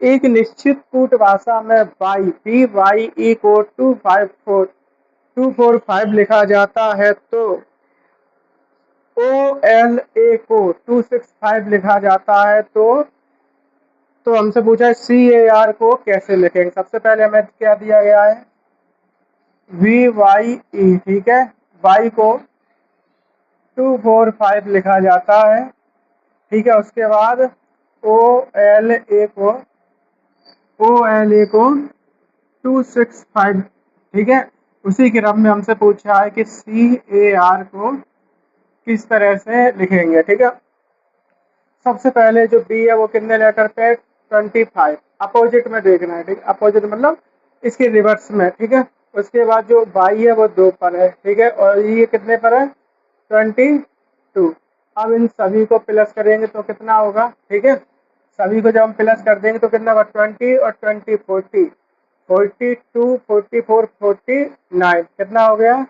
एक निश्चित कूट भाषा में BY को 245 लिखा जाता है तो OLA को 265 लिखा जाता है तो हमसे पूछा है CAR को कैसे लिखेंगे। सबसे पहले हमें क्या दिया गया है, VYE, ठीक है, y को 245 लिखा जाता है, ठीक है। उसके बाद OLA को 265, ठीक है। उसी क्रम में हमसे पूछा है कि CAR को किस तरह से लिखेंगे, ठीक है। सबसे पहले जो बी है वो कितने लेटर पे, 25, अपोजिट में देखना है, ठीक है। अपोजिट मतलब इसके रिवर्स में, ठीक है। उसके बाद जो बाई है वो 2 पर है, ठीक है, और ये कितने पर है, 22। अब इन सभी को प्लस करेंगे तो कितना होगा, ठीक है। सभी को जब हम प्लस कर देंगे तो कितना होगा, 20 और 20 40, 42 44 49, कितना हो गया,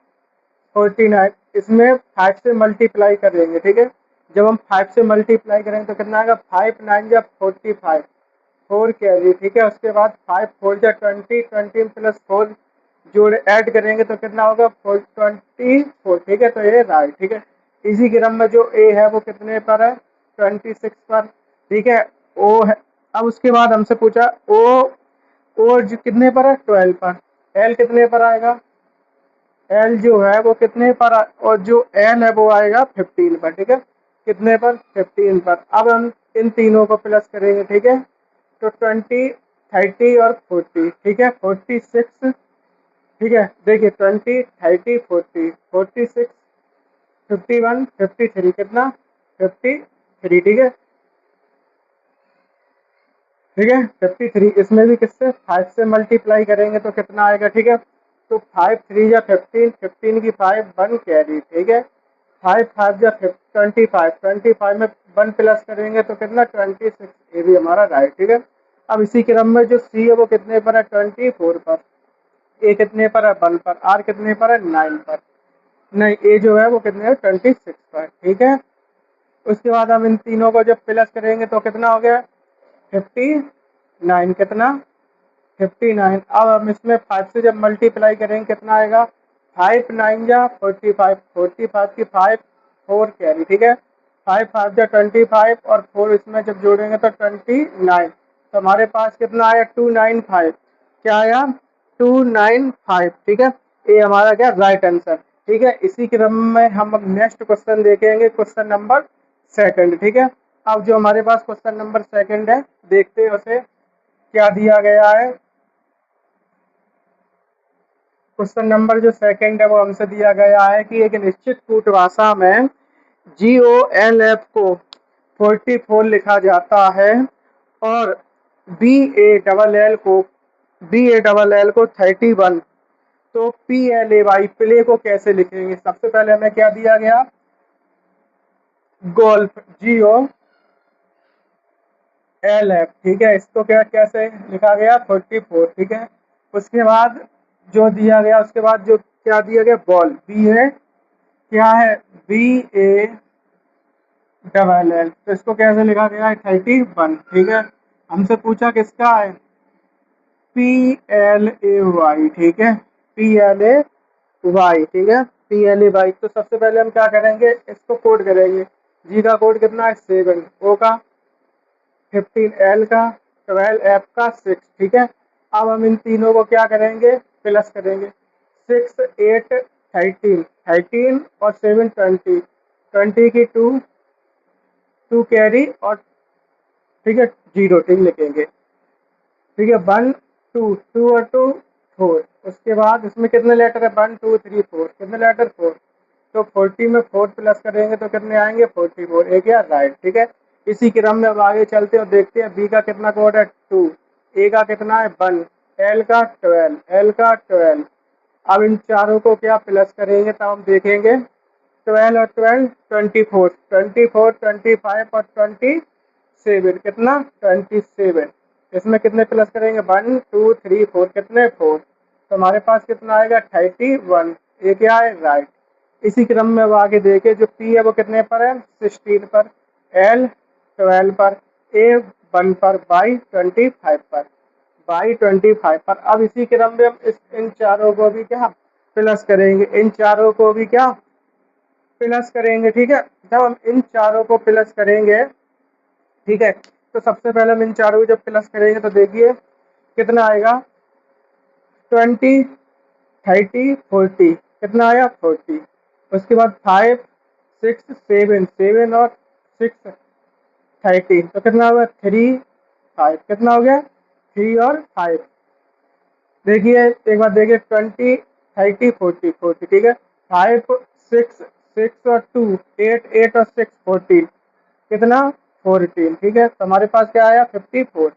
49। इसमें 5 से मल्टीप्लाई करेंगे, ठीक है। जब हम 5 से मल्टीप्लाई करेंगे तो कितना आएगा, 5 9 जा 45, 4 कैरी, ठीक है। उसके बाद 5 4 जा 20, 20 प्लस 4 जोड़ ऐड करेंगे तो कितना होगा, 424, ठीक है। तो ये राइट, ठीक है। इसी क्रम में जो ए है वो कितने पर है, 26 पर, ठीक है। ओ है, अब उसके बाद हमसे पूछा ओ जो कितने पर है, 12 पर। एल कितने पर आएगा, एल जो है वो कितने पर और जो एल है वो आएगा 15 पर, ठीक है। कितने पर, 15 पर। अब हम इन तीनों को प्लस करेंगे, ठीक है। तो 20 30 और 40, ठीक है, 46, ठीक है। देखिए 20 30 40 46 51 53, कितना, 53, ठीक है, ठीक है, 53। इसमें भी किससे, 5 से मल्टीप्लाई करेंगे तो कितना आएगा, ठीक है। तो 5 3 या 15, 15 की 5 1 कैरी, ठीक है। 5 5 या 25, 25 में 1 प्लस करेंगे तो कितना, 26। ये भी हमारा राइट, ठीक है। अब इसी क्रम में जो सी है वो कितने पर है, 24 पर। ए कितने पर है, 1 पर। आर कितने पर है, 9 पर। नहीं, ए जो है वो कितने है, 26 पर, ठीक है। उसके बाद हम इन तीनों को जब प्लस करेंगे तो कितना हो गया, 59, कितना, 59। अब हम इसमें 5 से जब मल्टीप्लाई करेंगे कितना आएगा, 5 9 जा 45, 45 की 5 4 कैरी, ठीक है। 5 5 जा 25 और 4 इसमें जब जोड़ेंगे तो 29। तो हमारे पास कितना आया, 295। क्या आया, 295, ठीक है। ये हमारा क्या राइट आंसर, ठीक है। इसी क्रम में हम अब नेक्स्ट क्वेश्चन देखेंगे, क्वेश्चन नंबर सेकंड, ठीक है। अब जो हमारे पास क्वेश्चन नंबर सेकंड है, देखते हैं उसे क्या दिया गया है। क्वेश्चन नंबर जो सेकंड है वो हमसे दिया गया है कि एक निश्चित कूट भाषा में GOLF को 44 लिखा जाता है और BALL को 31, तो PLAY प्ले को कैसे लिखेंगे। सबसे पहले हमें क्या दिया गया, गोल्फ GOLF, ठीक है। इसको क्या कैसे लिखा गया, 44, ठीक है। उसके बाद जो दिया गया, उसके बाद जो क्या दिया गया, बॉल बी है, क्या है, BALL, तो इसको कैसे लिखा गया है, 31, ठीक है। हमसे पूछा किसका है, PLAY, ठीक है, PLAY, ठीक है, PLAY। तो सबसे पहले हम क्या करेंगे, इसको कोड करेंगे। जी का कोड कितना है, 7, ओ का 15, एल का 12, एफ का 6, ठीक है। अब हम इन तीनों को क्या करेंगे, प्लस करेंगे। 6 8 13, 13 और 7 20, 20 की 2 कैरी और, ठीक है, 0, ठीक लिखेंगे, ठीक है। 1 2 2 और 2 4। उसके बाद इसमें कितने लेटर है, 1 2 3 4, कितने लेटर, 4। तो 40 में 4 प्लस करेंगे तो कितने आएंगे, 44, एक या राइट, ठीक है। इसी क्रम में अब आगे चलते हैं और देखते हैं बी का कितना कोड है, 2, ए का कितना है, 1, एल का 12। अब इन चारों को क्या प्लस करेंगे तब हम देखेंगे, 12 और 12 24, 24 25 और 27, कितना, 27। इसमें कितने प्लस करेंगे, 1 2 3 4, कितने, 4। तो हमारे पास कितना आएगा, 31, ये क्या है, राइट। इसी क्रम में अब आगे देखे, जो पी है वो कितने पर है, 16 पर, एल 12 पर, ए 1 पर बाई 25 पर, बाई 25 पर। अब इसी क्रम में हम इन चारों को भी क्या प्लस करेंगे, इन चारों को भी क्या प्लस करेंगे। ठीक है, जब हम इन चारों को प्लस करेंगे, ठीक है, तो सबसे पहले हम इन चारों को जब प्लस करेंगे तो देखिए कितना आएगा, 20 30 40, कितना आया 40। उसके बाद 5 6 7 7 और 6 13, तो कितना हुआ 3 5, कितना हो गया 3 और 5। देखिए एक बार देखिए 20 30 40 40, ठीक है, 5 6 6 और 2 8 8 और 6 14, कितना 14, ठीक है। तो हमारे पास क्या आया 54,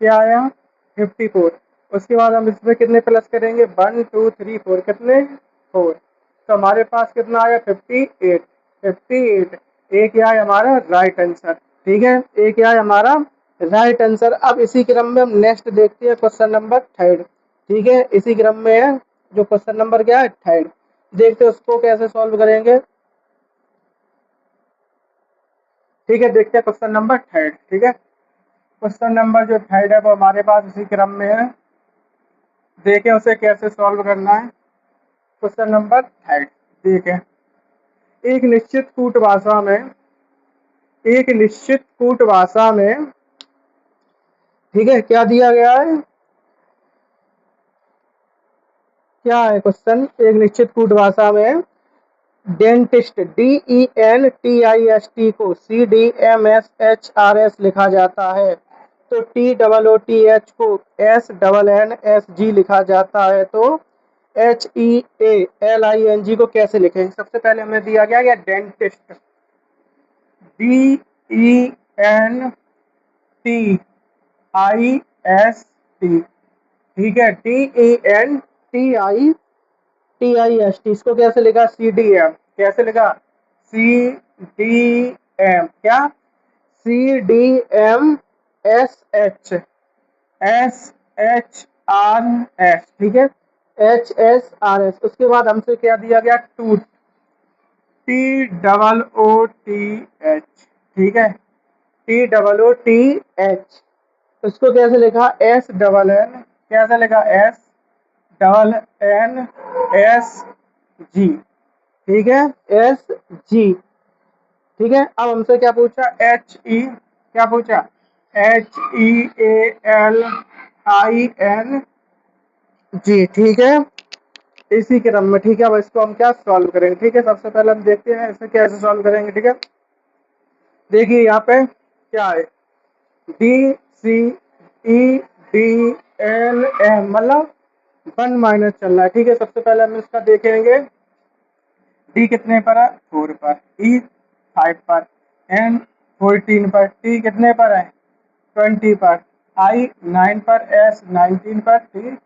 क्या आया 54। उसके बाद हम इसमें कितने प्लस करेंगे 1 2 3 4, कितने 4, तो हमारे पास कितना आया 58 58। एक क्या है हमारा राइट आंसर, ठीक है, एक क्या है हमारा राइट आंसर। अब इसी क्रम में हम नेक्स्ट देखते हैं क्वेश्चन नंबर 3, ठीक है, इसी क्रम में है जो क्वेश्चन नंबर क्या है 3, देखते हैं उसको कैसे सॉल्व करेंगे। ठीक है, देखते हैं क्वेश्चन नंबर 3, ठीक है। क्वेश्चन नंबर जो 3 है वो हमारे पास इसी क्रम में है, देखें उसे कैसे सॉल्व करना है। क्वेश्चन नंबर 3 देखें, एक निश्चित कूट भाषा में, एक निश्चित कूट भाषा में, ठीक है, क्या दिया गया है, क्या है क्वेश्चन, एक निश्चित कूट भाषा में डेंटिस्ट DENTIST को CDMSHRS लिखा जाता है, तो TOOTH को SNNSG लिखा जाता है, तो HEALING को कैसे लिखेंगे। सबसे पहले हमें दिया गया डेंटिस्ट, DENTIST, ठीक है, DENTIST, इसको कैसे लिखा CDM, कैसे लिखा CDM, क्या CDMSHRS, ठीक है, HSRS। उसके बाद हमसे क्या दिया गया टूथ, TOOTH, ठीक है, TOOTH, उसको कैसे लिखा SNN, कैसे लिखा SNNSG, ठीक है, SG, ठीक है। अब हमसे क्या पूछा HE, क्या पूछा HEALING, ठीक है, इसी क्रम में, ठीक है। अब इसको हम क्या सॉल्व करेंगे, ठीक है, सबसे पहले हम देखते हैं इसे कैसे सॉल्व करेंगे, ठीक है। देखिए यहाँ पे क्या है DCEDLM, मतलब 1 माइनस चल रहा है, ठीक है। सबसे पहले हम इसका देखेंगे, D कितने पर है 4 पर, E 5 पर, N 14 पर, T कितने पर है 20 पर, I 9 पर, S 19 पर, T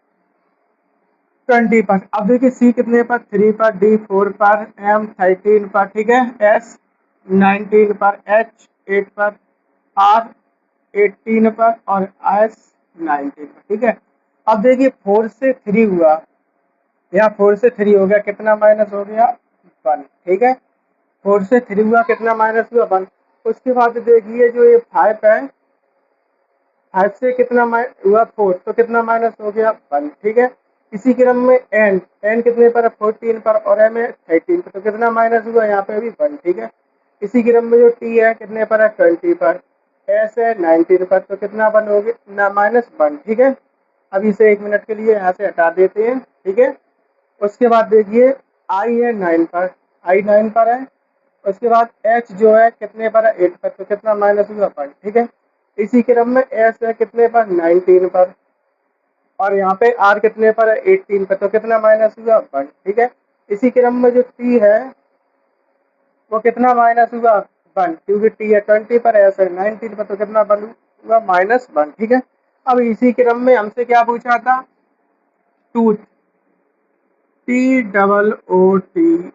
20 पर। अब देखिए C कितने पर 3 पर, D 4 पर, M 13 पर, ठीक है, S 19 पर, H 8 पर, R 18 पर और S 19 पर, ठीक है। अब देखिए 4 से 3 हुआ, यहाँ 4 से 3 हो गया, कितना माइनस हो गया 1, ठीक है, 4 से 3 हुआ, कितना माइनस हुआ 1। उसके बाद देखिए जो ये 5 है, 5 से कितना हुआ 4, तो कितना माइनस हो गया 1, ठीक है। इसी क्रम में n कितने पर है 14 पर और m है 13 पर, तो कितना माइनस हुआ यहाँ पे भी 1, ठीक है। इसी क्रम में जो t है कितने पर है 20 पर, s है 19 पर, तो कितना 1 हो गया -1, ठीक है। अब इसे 1 मिनट के लिए यहाँ से हटा देते हैं, ठीक है। उसके बाद देखिए I है 9 पर, I 9 पर है। उसके बाद H जो है कितने पर है 8 पर, तो कितना माइनस हुआ 1, ठीक है। इसी क्रम में S है कितने पर 19 पर और यहाँ पे R कितने पर है 18 पर, तो कितना माइनस हुआ 1, ठीक है। इसी क्रम में जो T है वो कितना माइनस हुआ 1, क्योंकि T है 20 पर, S है 19 पर, तो कितना हुआ -1, ठीक है। अब इसी क्रम में हमसे क्या पूछा था टूथ, TOOTH,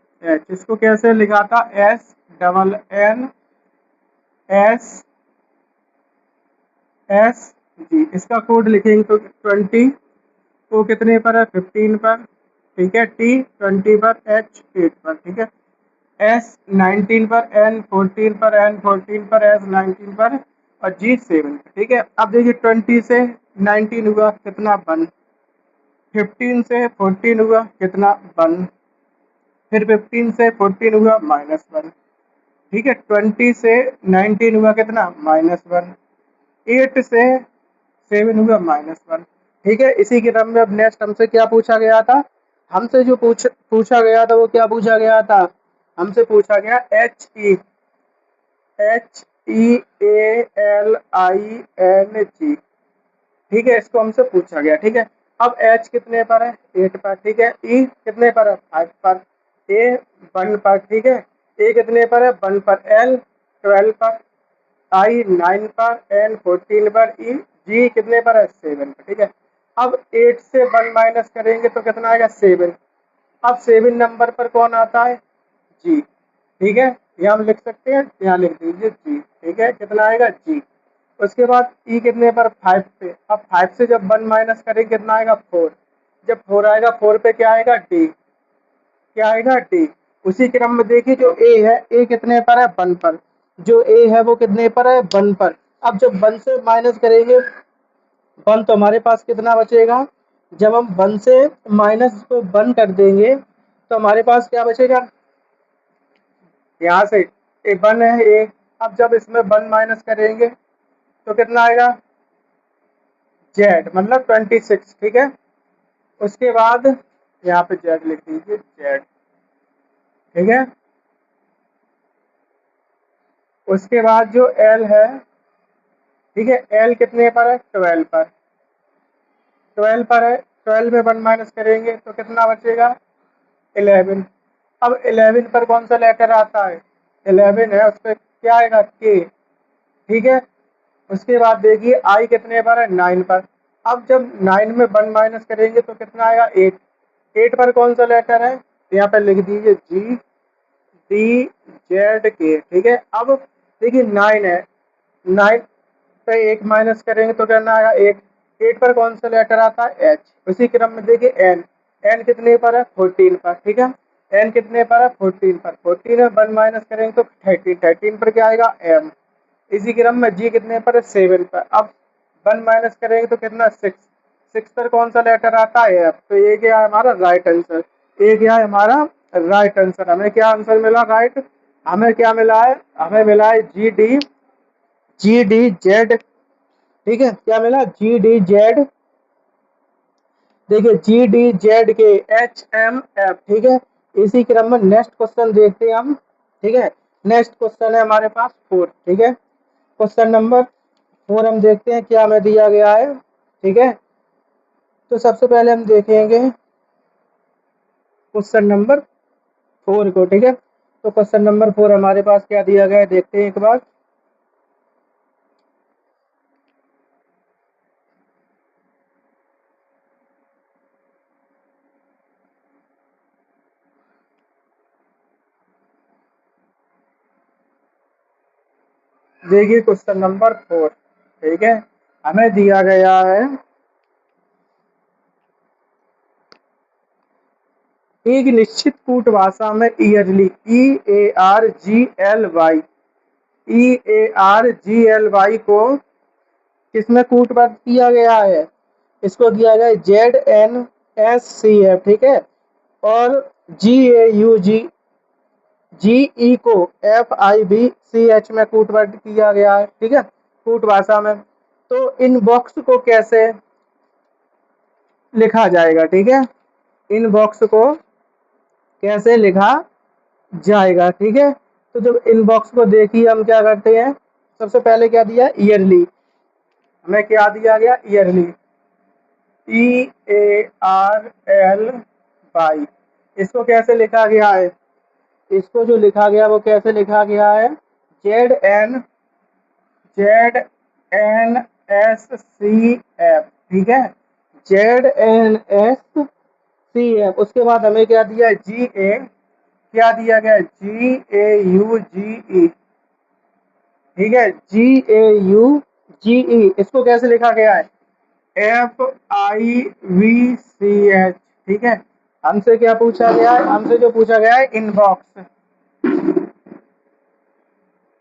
इसको कैसे लिखा था SNNSG, इसका कोड लिखेंगे तो 20, वो कितने पर है 15 पर, ठीक है, T 20 पर, H 8 पर, ठीक है, S 19 पर, N 14 पर, N 14 पर, S 19 पर और जी 7 पे, ठीक है। अब देखिए 20 से 19 हुआ कितना 1, 15 से 14 हुआ कितना 1, फिर 15 से 14 हुआ -1, ठीक है। 20 से 19 हुआ कितना -1, 8 से 7 हुआ -1, ठीक है। इसी क्रम में अब नेक्स्ट हमसे क्या पूछा गया था, हमसे जो पूछा गया था वो क्या पूछा गया था, हमसे पूछा गया HEALING, ठीक है। इसको हमसे पूछा गया, ठीक है। अब H कितने पर है 8 पर, ठीक है। E कितने पर है 5 पर, A 1 पर, ठीक है। A कितने पर है 1 पर, L 12 पर, I 9 पर, N 14 पर, E G कितने पर है 7 पर, ठीक है। अब 8 से 1 माइनस करेंगे तो कितना आएगा 7। अब 7 नंबर पर कौन आता है G, ठीक है। यहाँ हम लिख सकते हैं, यहाँ लिख दीजिए G, ठीक है। कितना आएगा G। उसके बाद E कितने पर 5 पे, अब 5 से जब 1 माइनस करेंगे कितना आएगा 4, जब 4 आएगा 4 पे क्या आएगा D, क्या आएगा D। उसी क्रम में देखिए जो A है, A कितने पर है 1 पर, जो A है वो कितने पर है 1 पर। अब जब 1 से माइनस करेंगे 1 तो हमारे पास कितना बचेगा, जब हम 1 से माइनस को 1 कर देंगे तो हमारे पास क्या बचेगा, यहाँ से ए 1 है A। अब जब इसमें 1 माइनस करेंगे तो कितना आएगा Z, मतलब 26, ठीक है। उसके बाद यहाँ पे Z लिख दीजिए Z, ठीक है। उसके बाद जो L है, ठीक है, L कितने पर है 12 पर, 12 पर है। 12 में 1 माइनस करेंगे तो कितना बचेगा 11। अब 11 पर कौन सा लेटर आता है 11 है, उस पर क्या आएगा K, ठीक है। उसके बाद देखिए I कितने पर है 9 पर। अब जब 9 में 1 माइनस करेंगे तो कितना आएगा 8, 8 पर कौन सा लेटर है, यहाँ पर लिख दीजिए GDZK, ठीक है। अब देखिए 9 है, 9 पे 1 माइनस करेंगे तो कितना आएगा 8, 8 पर कौन सा लेटर आता है H। उसी क्रम में देखिए N, N कितने पर है 14 पर, ठीक है। N कितने पर है 14 पर, 14 में 1 माइनस करेंगे तो 13, 13 पर क्या आएगा M। इसी क्रम में G कितने पर है 7 पर। अब 1 माइनस करेंगे तो कितना 6, 6 पर कौन सा लेटर आता है F। तो ये क्या है हमारा राइट आंसर, ये क्या है हमारा राइट आंसर। हमें क्या आंसर मिला राइट, हमें क्या मिला है, हमें मिला है GD Z, ठीक है। क्या मिला GDZ, देखिए GDZ के HMF, ठीक है। इसी क्रम में नेक्स्ट क्वेश्चन देखते हैं हम, ठीक है। नेक्स्ट क्वेश्चन है हमारे पास 4, ठीक है। क्वेश्चन नंबर 4 हम देखते हैं क्या हमें दिया गया है, ठीक है। तो सबसे पहले हम देखेंगे क्वेश्चन नंबर 4 को, ठीक है। तो क्वेश्चन नंबर 4 हमारे पास क्या दिया गया है देखते हैं एक बार। देखिए क्वेश्चन नंबर 4, ठीक है। हमें दिया गया है एक निश्चित कूट भाषा में ईयरली EARGLY को किसमें कूटबद्ध किया गया है, इसको दिया गया है ZNSCF, ठीक है। और GAUGGE को FIBCH में कूटबद्ध किया गया है, ठीक है, कूट भाषा में। तो इन बॉक्स को कैसे लिखा जाएगा, ठीक है, इन बॉक्स को कैसे लिखा जाएगा, ठीक है। तो जब इनबॉक्स को देखिए हम क्या करते हैं, सबसे पहले क्या दिया ईयरली, हमें क्या दिया गया ईयरली EARLY, इसको कैसे लिखा गया है, इसको जो लिखा गया वो कैसे लिखा गया है ZNSCF, ठीक है, ZNSCF। उसके बाद हमें क्या दिया है क्या दिया गया GAUGE, ठीक है, GAUGE। इसको कैसे लिखा गया है FIVCH, ठीक है। हमसे क्या पूछा गया है, हमसे जो पूछा गया है इनबॉक्स,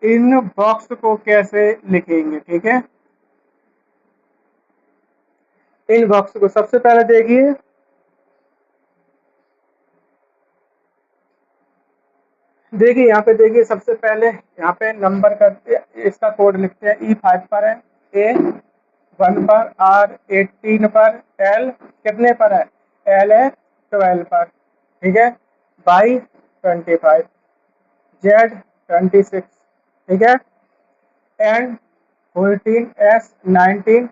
इन बॉक्स को कैसे लिखेंगे, ठीक है। इन बॉक्स को सबसे पहले देखिए, यहाँ पे देखिए, सबसे पहले यहाँ पे नंबर करते हैं, इसका कोड लिखते हैं। E5 पर है, A1 पर, R18 पर, L कितने पर है, L है 12 पर, ठीक है। Y 25, Z 26, ठीक है, N 14, S 19,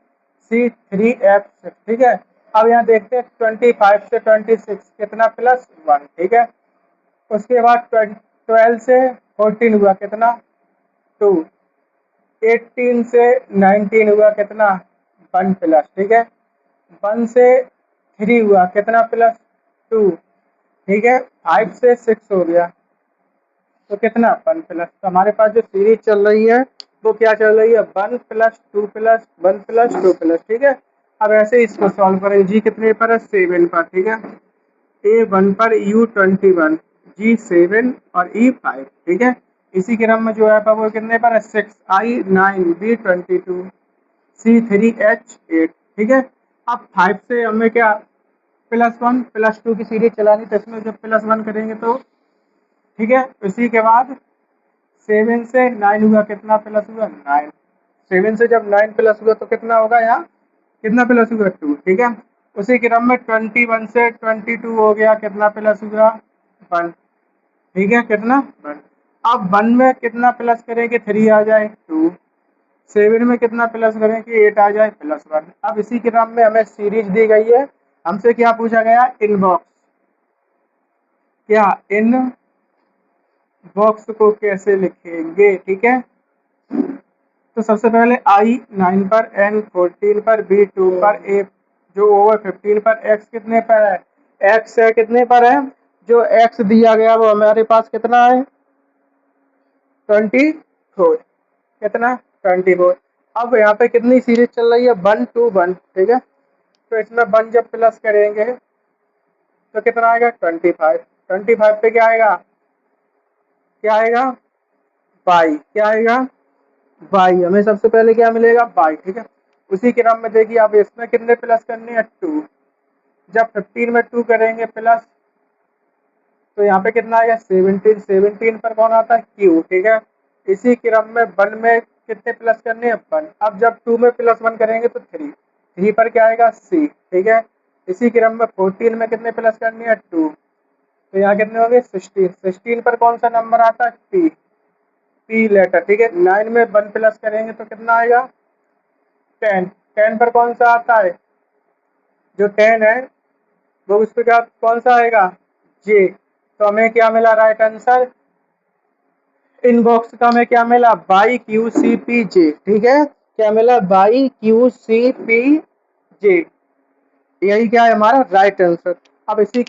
C 3F 6, ठीक है। अब यहाँ देखते हैं 25 से 26 कितना, +1, ठीक है। उसके बाद 12 से 14 हुआ कितना, 2। 18 से 19 हुआ कितना, 1 प्लस, ठीक है। 1 से 3 हुआ कितना, +2, ठीक है। 5 से 6 हो गया तो कितना, 1 प्लस। तो हमारे पास जो सीरीज चल रही है वो क्या चल रही है, 1 प्लस 2 प्लस 1 प्लस 2 प्लस, ठीक है। अब ऐसे ही इसको सॉल्व करेंगे। जी कितने पर है, 7 पर, ठीक है। A1 पर U21, G7 और E5, ठीक है। इसी क्रम में जो है वो कितने पर है, 6, I9, B22, C3H8, ठीक है। अब 5 से हमें क्या, +1 +2 की सीरीज चलानी, तो इसमें जब +1 करेंगे तो, ठीक है। इसी के बाद 7 से 9 हुआ कितना, प्लस हुआ 9। 7 से जब 9 प्लस हुआ तो कितना होगा, यहाँ कितना प्लस हुआ, 2, ठीक है। उसी क्रम में 21 से 22 हो गया, कितना प्लस हुआ, 1, ठीक है, कितना, 1। अब 1 में कितना प्लस करें कि 3 आ जाए, 2। 7 में कितना प्लस करें कि 8 आ जाए, +1। अब इसी क्रम में हमें सीरीज दी गई है, हमसे क्या पूछा गया, इनबॉक्स, क्या इन बॉक्स को कैसे लिखेंगे, ठीक है। तो सबसे पहले I9 पर, N14 पर, B2 पर, A जो ओवर 15 पर, X कितने पर है, X है कितने पर है, जो X दिया गया वो हमारे पास कितना है, 24, कितना, 24। अब यहाँ पे कितनी सीरीज चल रही है, 1 to 1, ठीक है। तो इसमें 1 जब प्लस करेंगे तो कितना आएगा, 25। 25 पे क्या आएगा, बाई, क्या आएगा, बाई। हमें सबसे पहले क्या मिलेगा, बाई, ठीक है। उसी क्रम में देखिए, अब इसमें कितने प्लस करने हैं, 2। जब 15 में 2 करेंगे प्लस, तो यहाँ पे कितना आएगा, 17। 17 पर कौन आता है, क्यू, ठीक है। इसी क्रम में 1 में कितने प्लस करने हैं, 1। अब जब 2 में +1 करेंगे तो 3। 3 पर क्या आएगा, सी, ठीक है। इसी क्रम में 14 में कितने प्लस करने हैं, 2। तो यहाँ कितने हो गए, 16। 16 पर कौन सा नंबर आता है, पी, पी लेटर, ठीक है। 9 में 1 प्लस करेंगे तो कितना आएगा, 10। 10 पर कौन सा आता है, जो 10 है वो उस पर क्या, कौन सा आएगा, जे। तो हमें क्या मिला, राइट आंसर इनबॉक्स का, हमें क्या मिला, by Q C P J, ठीक है। क्या मिला, by Q C P J, यही क्या है हमारा राइट आंसर। अब इसी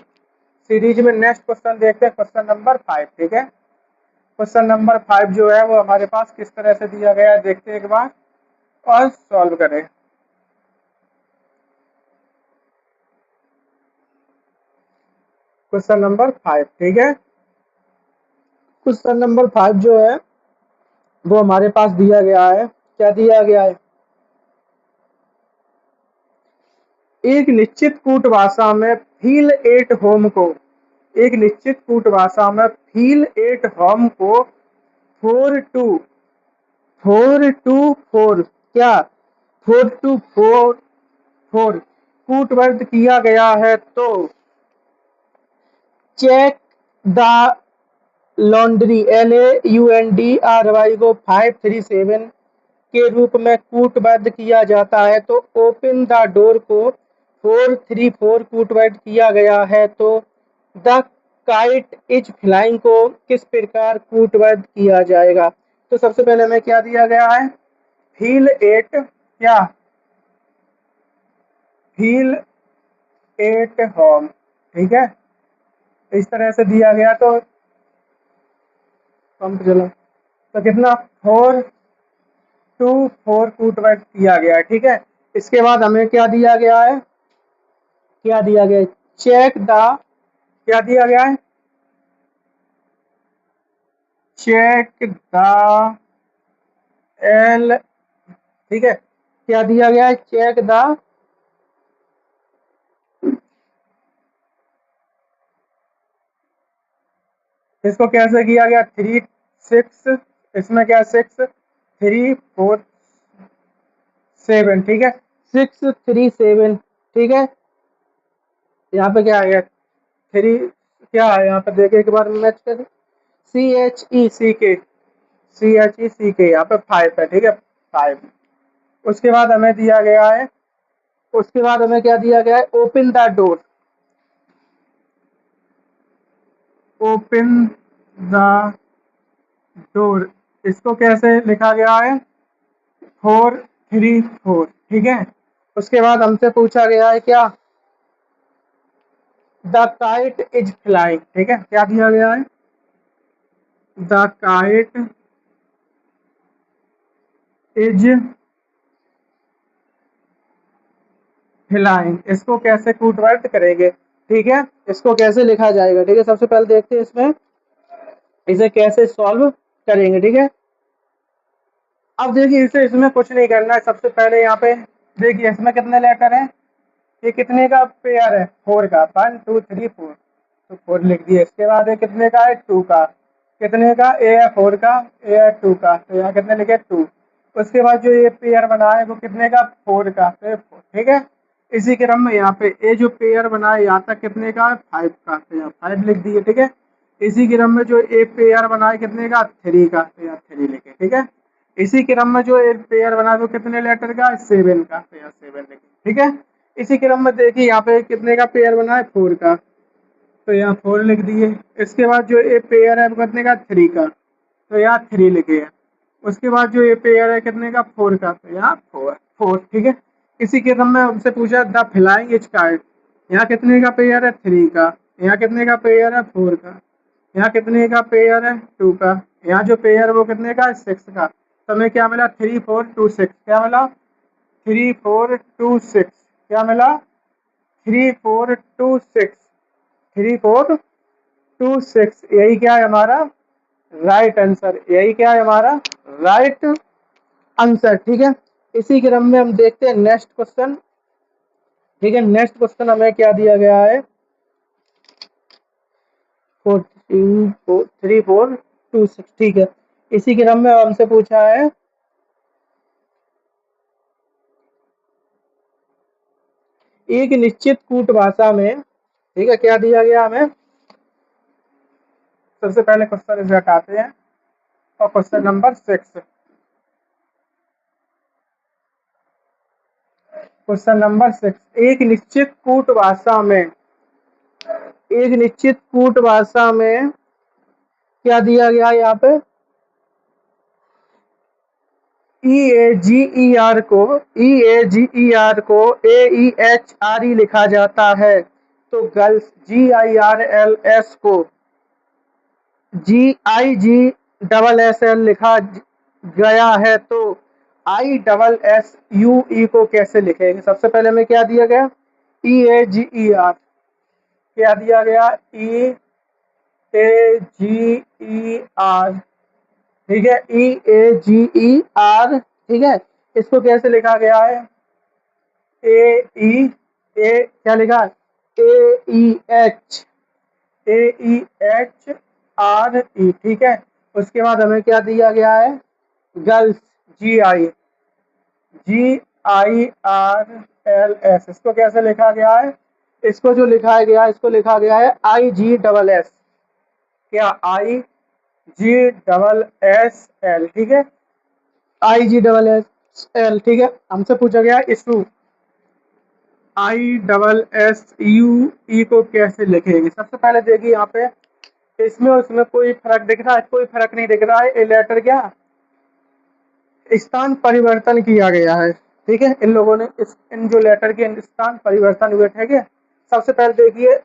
सीरीज में नेक्स्ट क्वेश्चन देखते हैं, क्वेश्चन नंबर 5, ठीक है। क्वेश्चन नंबर 5 जो है वो हमारे पास किस तरह से दिया गया है, देखते हैं एक बार और सॉल्व करें। क्वेश्चन नंबर 5, ठीक है। क्वेश्चन नंबर 5 जो है वो हमारे पास दिया गया है, क्या दिया गया है, एक निश्चित कूट भाषा में फील एट होम को, एक निश्चित कूट भाषा में फील एट होम को 4 क्या, 4 कूटबद्ध किया गया है, तो चेक द लॉन्ड्री, LAUNDRY को 537 के रूप में कूटबद्ध किया जाता है, तो ओपन द डोर को 434 कूटबद्ध किया गया है, तो द काइट इज फ्लाइंग को किस प्रकार कूटबद्ध किया जाएगा। तो सबसे पहले हमें क्या दिया गया है, फील एट, क्या, फील एट होम, ठीक है। इस तरह से दिया गया, तो पंप चला, तो कितना, 4 कूटबद्ध किया गया है, ठीक है। इसके बाद हमें क्या दिया गया है, क्या दिया गया है, चेक द, क्या दिया गया है, चेक द एल, ठीक है। क्या दिया गया है, चेक द, इसको कैसे किया गया, 3 6, इसमें क्या 6 3 4 7, ठीक है, 6 3 7, ठीक है। यहाँ पे क्या है, थ्री, क्या है यहाँ पे देखिए एक बार मैच कर, CHECK यहाँ पे 5 है, ठीक है, 5। उसके बाद हमें दिया गया है, उसके बाद हमें क्या दिया गया है, open the door, open the door, इसको कैसे लिखा गया है, 4 3 4, ठीक है। उसके बाद हमसे पूछा गया है क्या, द काइट इज फ्लाइंग, ठीक है, क्या दिया गया है, द काइट इज फ्लाइंग, इसको कैसे कूटवर्ट करेंगे, ठीक है, इसको कैसे लिखा जाएगा, ठीक है। सबसे पहले देखते हैं इसमें इसे कैसे सॉल्व करेंगे, ठीक है। अब देखिए इसे, इसमें कुछ नहीं करना है, सबसे पहले यहाँ पे देखिए इसमें कितने लेटर हैं, ये कितने का पेयर है, 4 का, 1 2 3 4, तो 4 लिख दिए। इसके बाद ये कितने का है, 2 का, कितने का, ए है 4 का, ए है 2 का, तो यहाँ कितने लिखे, 2। उसके बाद जो ये पेयर बना है वो कितने का, 4 का, तो ये 4, ठीक है। इसी क्रम में यहाँ पे ये जो पेयर बना है यहाँ तक कितने का, 5 का, तो यहाँ 5 लिख दिए, ठीक है। इसी क्रम में जो ए पेयर बना है कितने का, 3 का, तो यहाँ 3 लिखे, ठीक है। इसी क्रम में जो एक पेयर बना है वो कितने लेटर का, 7 का, तो यहाँ 7 लिखे, ठीक है। इसी क्रम में देखिए यहाँ पे कितने का पेयर बना है, 4 का, तो यहाँ 4 लिख दिए। इसके बाद जो ये पेयर है वो कितने का, 3 का, तो यहाँ 3 लिखे हैं। उसके बाद जो ये पेयर है कितने का, 4 का, तो यहाँ 4, ठीक है। इसी क्रम में हमसे पूछा द फ्लाइंग इज काइट, यहाँ कितने का पेयर है, 3 का, यहाँ कितने का पेयर है, 4 का, यहाँ कितने का पेयर है, 2 का, यहाँ जो पेयर है वो कितने का, 6 का। तो हमें क्या मिला, 3 4 2 6, क्या मिला, 3 4 2 6, क्या मिला, 3 4 2 6, 3 4 2 6, यही क्या है हमारा राइट आंसर, यही क्या है हमारा राइट आंसर, ठीक है। इसी क्रम में हम देखते हैं नेक्स्ट क्वेश्चन, ठीक है। नेक्स्ट क्वेश्चन हमें क्या दिया गया है, 3 4 2 6, ठीक है। इसी क्रम में हमसे पूछा है, एक निश्चित कूट भाषा में, ठीक है, क्या दिया गया हमें, सबसे पहले क्वेश्चन इसे हटाते हैं और क्वेश्चन नंबर 6, क्वेश्चन नंबर 6, एक निश्चित कूट भाषा में, एक निश्चित कूट भाषा में क्या दिया गया यहाँ पे, EAGER को, EAGER को AEHRE लिखा जाता है, तो गर्ल्स GIRLS को GIGSSL लिखा गया है, तो ISSUE को कैसे लिखेंगे। सबसे पहले में क्या दिया गया, EAGER, क्या दिया गया, EAGER, ठीक है, EAGER, ठीक है। इसको कैसे लिखा गया है, क्या लिखा है, AEHRE, ठीक है। उसके बाद हमें क्या दिया गया है, गर्ल्स GIRLS, इसको कैसे लिखा गया है, इसको जो लिखा गया है, इसको लिखा गया है IGSS, क्या IGSSL, ठीक है, IGSSL, ठीक है। हमसे पूछा गया इशू, ISSUE को कैसे लिखेंगे। सबसे पहले देखिए यहाँ पे इसमें उसमें कोई फर्क दिख रहा है, कोई फर्क नहीं दिख रहा है, ये लेटर क्या स्थान परिवर्तन किया गया है, ठीक है। इन लोगों ने इन जो लेटर के स्थान परिवर्तन हुए, ठीक है। सबसे पहले देखिए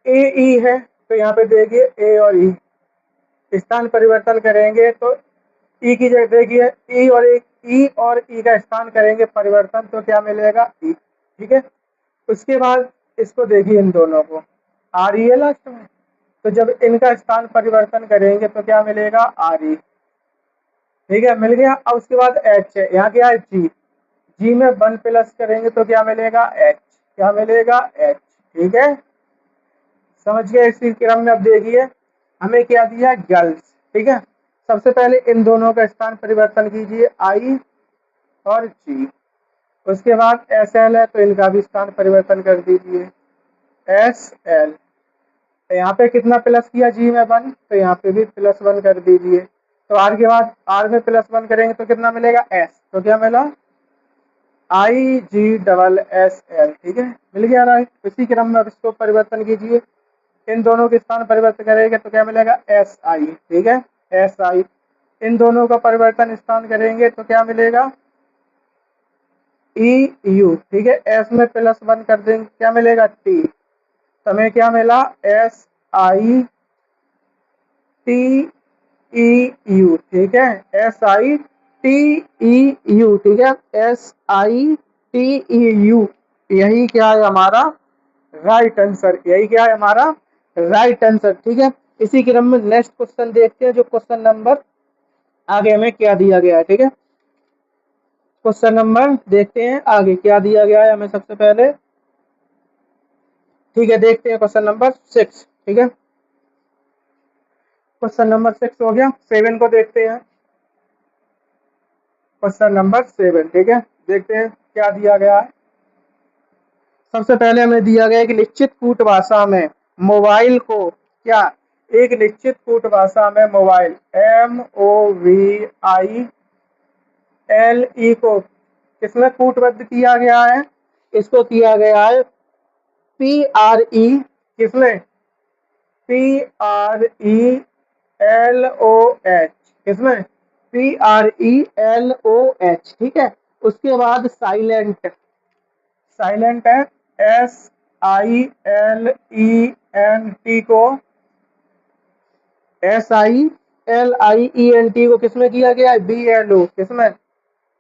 AE है, तो यहाँ पे देखिए A और E, स्थान परिवर्तन करेंगे तो ई की जगह देखिए ई और ई का स्थान करेंगे परिवर्तन, तो क्या मिलेगा, ई, ठीक है। उसके बाद इसको देखिए इन दोनों को, आर ई है लास्ट में, तो जब इनका स्थान परिवर्तन करेंगे तो क्या मिलेगा, आर ई, ठीक है, मिल गया। अब उसके बाद एच है, यहाँ क्या है जी, जी में 1 प्लस करेंगे तो क्या मिलेगा एच, क्या मिलेगा एच। ठीक है, समझ गए। इसी क्रम में अब देखिए हमें क्या दिया गर्ल्स। ठीक है, सबसे पहले इन दोनों का स्थान परिवर्तन कीजिए, आई और जी। उसके बाद एस एल है तो इनका भी स्थान परिवर्तन कर दीजिए, एस एल। तो यहाँ पे कितना प्लस किया जी में 1, तो यहाँ पे भी +1 कर दीजिए। तो आर के बाद आर में +1 करेंगे तो कितना मिलेगा एस, तो क्या मिला आई जी डबल एस एल। ठीक है, मिल गया राइट। इसी क्रम में अब इसको परिवर्तन कीजिए, इन दोनों के स्थान परिवर्तन करेंगे तो क्या मिलेगा एस आई। ठीक है, एस आई। इन दोनों का परिवर्तन स्थान करेंगे तो क्या मिलेगा ई यू। ठीक है, एस में +1 कर देंगे क्या मिलेगा टी, तो हमें क्या मिला S I T E U. ठीक है, S I T E U. ठीक है, S I T E U, यही क्या है हमारा राइट आंसर, यही क्या है हमारा राइट आंसर। ठीक है, इसी क्रम में नेक्स्ट क्वेश्चन देखते हैं, जो क्वेश्चन नंबर आगे हमें क्या दिया गया है। ठीक है, क्वेश्चन नंबर देखते हैं आगे क्या दिया गया है हमें सबसे पहले। ठीक है, देखते हैं क्वेश्चन नंबर 6। ठीक है, क्वेश्चन नंबर 6 हो गया, 7 को देखते हैं। क्वेश्चन नंबर 7, ठीक है, देखते हैं क्या दिया गया है। सबसे पहले हमें दिया गया है कि निश्चित कूट भाषा में मोबाइल को क्या, एक निश्चित कूट भाषा में मोबाइल MOVILE को किसमें कूटबद्ध किया गया है, इसको किया गया है PRE, किसमें PRELOH, किसमें PRELOH। ठीक है, उसके बाद साइलेंट, साइलेंट है SILENT को, SILIENT को किसमें किया गया है BLO, किसमें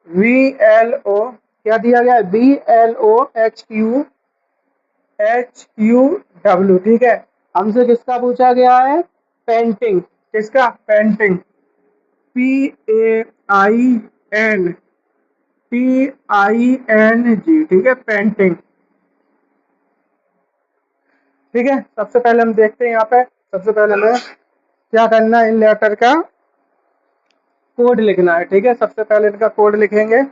VLO, क्या दिया गया है BLOHQHQW। ठीक है, हमसे किसका पूछा गया है पेंटिंग, किसका पेंटिंग PAINTING। ठीक है, पेंटिंग। ठीक है, सबसे पहले हम देखते हैं यहाँ पे, सबसे पहले हमें क्या करना है, इन लेटर का कोड लिखना है। ठीक है, सबसे पहले इनका कोड लिखेंगे।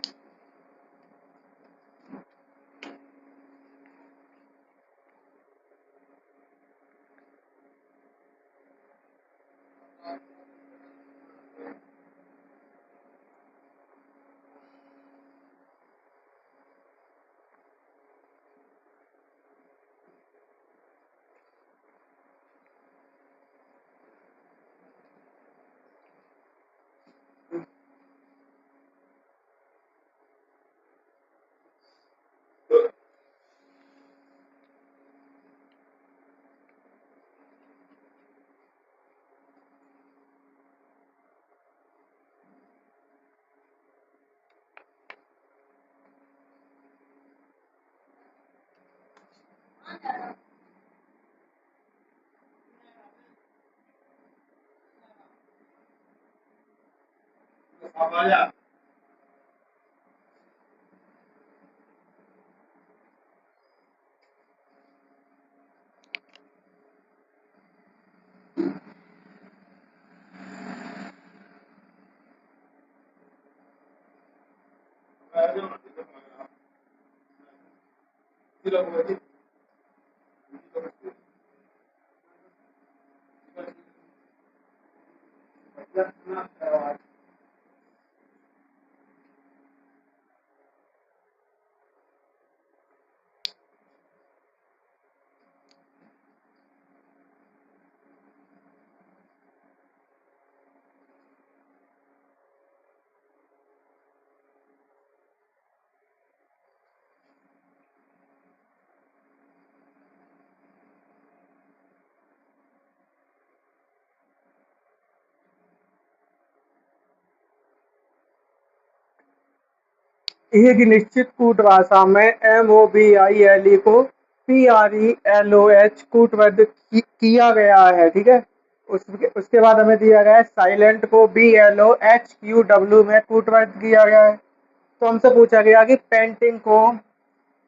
एक निश्चित कूट भाषा में MOVILE को PRELOH कूटबद्ध किया गया है। ठीक है, उसके बाद हमें दिया गया है साइलेंट को BLOHQW में कूटवर्ड किया गया है। तो हमसे पूछा गया कि पेंटिंग को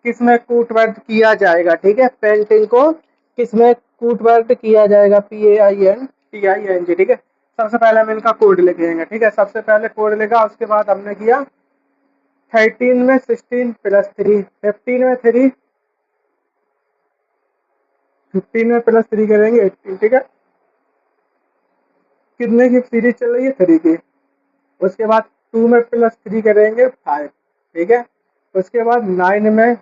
किसमें कूटवर्ड किया जाएगा। ठीक है, पेंटिंग को किसमें कूटवर्ड किया जाएगा, PAINTING। ठीक है, सबसे पहले हम इनका कोड लिखेंगे। ठीक है, सबसे पहले कोड लिखा, उसके बाद हमने किया 13 में 16 प्लस 3, 15 में 3, 15 में प्लस 3 करेंगे 18। ठीक है, कितने की सीरीज चल रही है, 3 की। उसके बाद 2 में प्लस 3 करेंगे 5। ठीक है, उसके बाद 9 में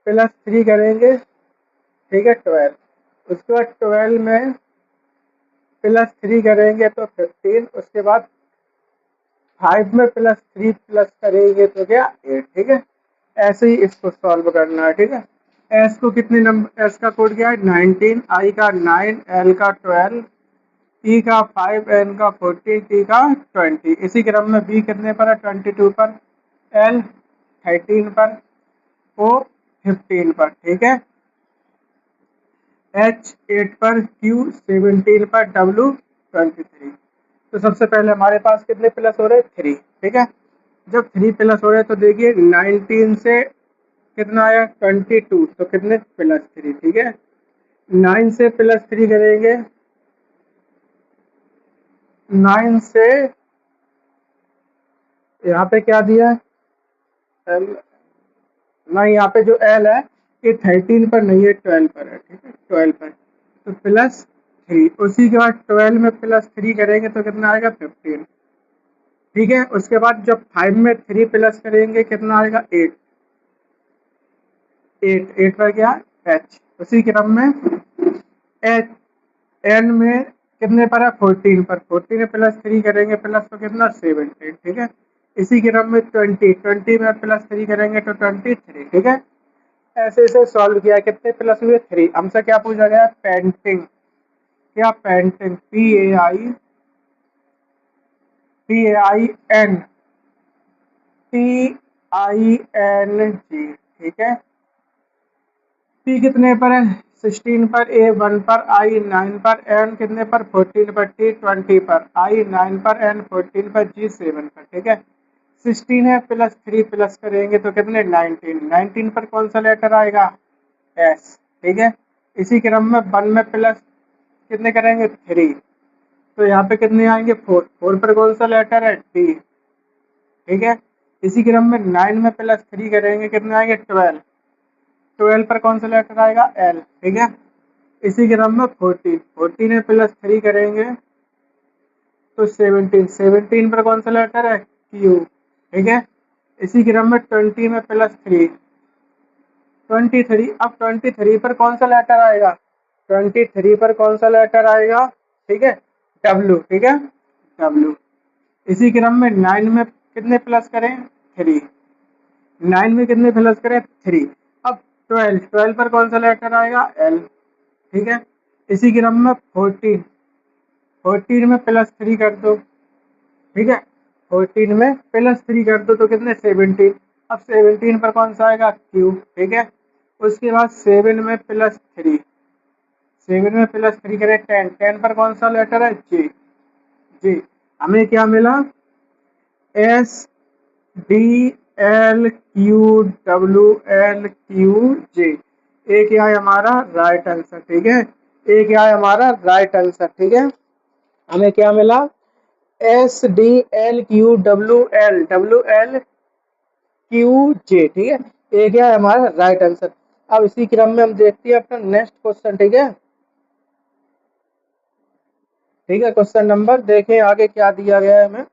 प्लस 3 करेंगे, ठीक है, 12। उसके बाद 12 में प्लस 3 करेंगे तो 15। उसके बाद 5 में प्लस 3 प्लस करेंगे तो क्या, 8। ठीक है, ऐसे ही इसको सॉल्व करना है। ठीक है, एस को कितने नंबर, एस का कोड क्या है 19, आई का 9, एल का 12, ई का 5, एन का 14, टी का 20। इसी क्रम में बी कितने पर है, 22 पर, एल 13 पर, ओ 15 पर। ठीक है, एच 8 पर, क्यू 17 पर, डब्ल्यू 23। तो सबसे पहले हमारे पास कितने प्लस हो रहे हैं, 3। ठीक है, जब 3 प्लस हो रहे हैं तो देखिए 19 से कितना आया 22, तो कितने प्लस 3। ठीक है, 9 से प्लस 3 करेंगे, 9 से यहाँ पे क्या दिया है, एल, नहीं यहाँ पे जो एल है ये 13 पर नहीं है, 12 पर है। ठीक है, 12 पर, तो प्लस 3। उसी के बाद 12 में प्लस 3 करेंगे तो कितना आएगा, 15। ठीक है, उसके बाद जब 5 में 3 प्लस करेंगे कितना आएगा, 8। 8 पर क्या, एच। उसी क्रम में एच, एन में कितने पर है, 14 पर, 14 में प्लस 3 करेंगे प्लस तो कितना, 17। ठीक है, इसी क्रम में 20, 20 में प्लस 3 करेंगे तो 23। ठीक है, ऐसे ऐसे सॉल्व किया, कितने प्लस हुए, 3। हमसे क्या पूछा गया, पेंटिंग, क्या पेंटिंग, PAINTING। ठीक है, पी कितने पर है, 16 पर, ए 1 पर, आई 9 पर, एन कितने पर, 14 पर, टी 20 पर, आई 9 पर, एन 14 पर, जी 7 पर। ठीक है, 16 है प्लस 3 प्लस करेंगे तो कितने, 19। 19 पर कौन सा लेटर आएगा, एस। ठीक है, इसी क्रम में 1 में प्लस कितने करेंगे, 3, तो यहाँ पे कितने आएंगे, 4। 4 पर कौन सा लेटर है, टी। ठीक है, इसी क्रम में 9 में प्लस 3 करेंगे कितने आएंगे, 12। 12 पर कौन सा लेटर आएगा, एल। ठीक है, इसी क्रम में 14, 14 में प्लस 3 करेंगे तो 17। 17 पर कौन सा लेटर है, क्यू। ठीक है, इसी क्रम में 20 में प्लस 3, 23। अब 23 पर कौन सा लेटर आएगा, 23 पर कौन सा लेटर आएगा, ठीक है, डब्ल्यू। ठीक है, डब्ल्यू। इसी क्रम में 9 में कितने प्लस करें, 3। 9 में कितने प्लस करें, 3। अब 12, 12 पर कौन सा लेटर आएगा, एल। ठीक है, इसी क्रम में 14, 14 में प्लस 3 कर दो। ठीक है, 14 में प्लस 3 कर दो तो कितने, 17। अब 17 पर कौन सा आएगा, क्यू। ठीक है, उसके बाद 7 में प्लस 3, 7 में प्लस 3 करें 10, 10 पर कौन सा लेटर है, जी। जी, हमें क्या मिला, S D L Q W L Q J. ए क्या है हमारा राइट आंसर। ठीक है, ए क्या है हमारा राइट आंसर। ठीक है, हमें क्या मिला, SDLQWL क्यू जे। ठीक है, ए क्या है हमारा राइट आंसर। अब इसी क्रम में हम देखते हैं अपना नेक्स्ट क्वेश्चन। ठीक है, ठीक है, क्वेश्चन नंबर देखें आगे क्या दिया गया है हमें।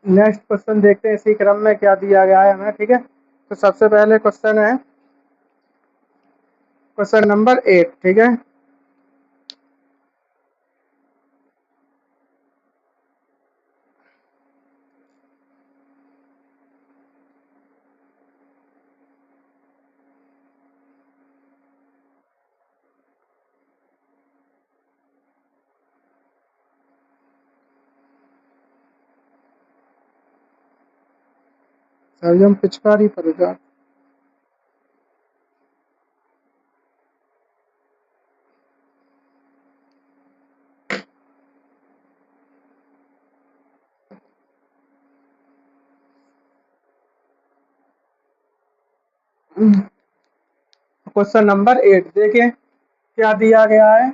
नेक्स्ट क्वेश्चन देखते हैं इसी क्रम में क्या दिया गया है हमें, ठीक है। तो सबसे पहले क्वेश्चन है क्वेश्चन नंबर 8, ठीक है। सरजम पिचकारी पर जा। क्वेश्चन नंबर 8 देखिए क्या दिया गया है।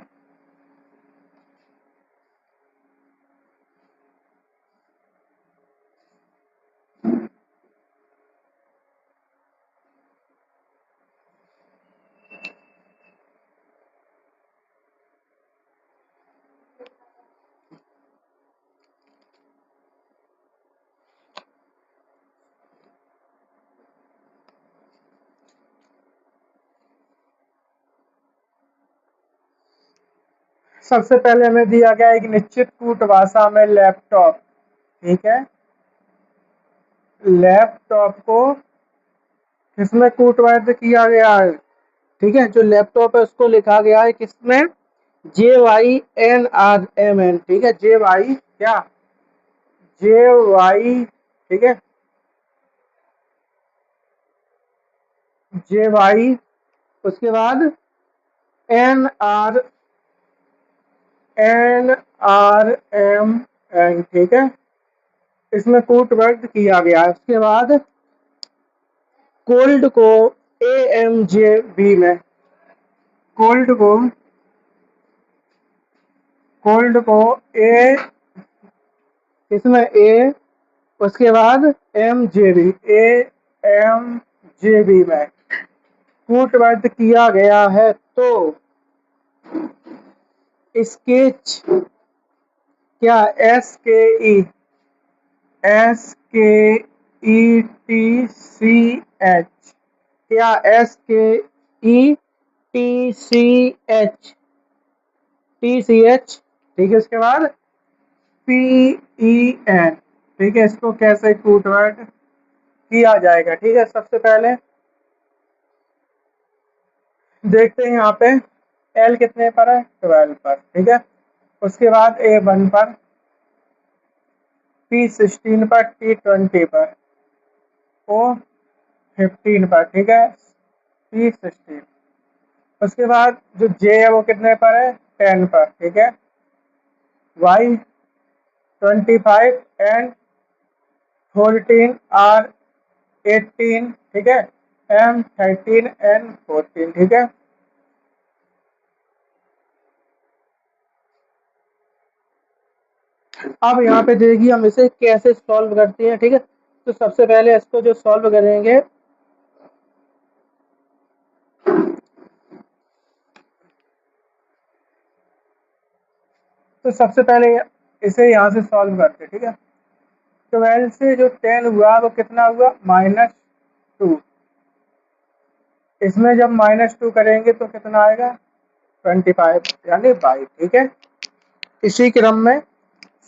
सबसे पहले हमें दिया गया एक निश्चित कूट भाषा में लैपटॉप, ठीक है। लैपटॉप को किसमें कूटबद्ध किया गया है, ठीक है। जो लैपटॉप है उसको लिखा गया है किसमें, JYNRMN, ठीक है। जे वाई क्या, जे वाई, ठीक है। जे वाई, उसके बाद NR NRMN, ठीक है। इसमें कूटबद्ध किया गया है। उसके बाद कोल्ड को AMJB में, कोल्ड को कोल्ड को ए, इसमें ए, उसके बाद MJB, AMJB में कूटबद्ध किया गया है। तो स्केच क्या, SKETCH, क्या SKETCH, ठीक है। इसके बाद PEN, ठीक है। इसको कैसे कूटबद्ध किया जाएगा, ठीक है। सबसे पहले देखते हैं यहाँ पे L कितने पर है, 12 पर, ठीक है। उसके बाद A1 पर, P16 पर, T20 पर, O15 पर, ठीक है। P16, उसके बाद जो J है वो कितने पर है, 10 पर, ठीक है। Y25 एंड 14 R 18, ठीक है। M13 एंड 14, ठीक है। अब यहाँ पे देखिए हम इसे कैसे सॉल्व करते हैं, ठीक है। तो सबसे पहले इसको जो सॉल्व करेंगे, तो सबसे पहले इसे यहाँ से सॉल्व करते हैं, ठीक है। 12 से जो 10 हुआ वो कितना हुआ, -2। इसमें जब -2 करेंगे तो कितना आएगा, 25 यानी 22, ठीक है। इसी क्रम में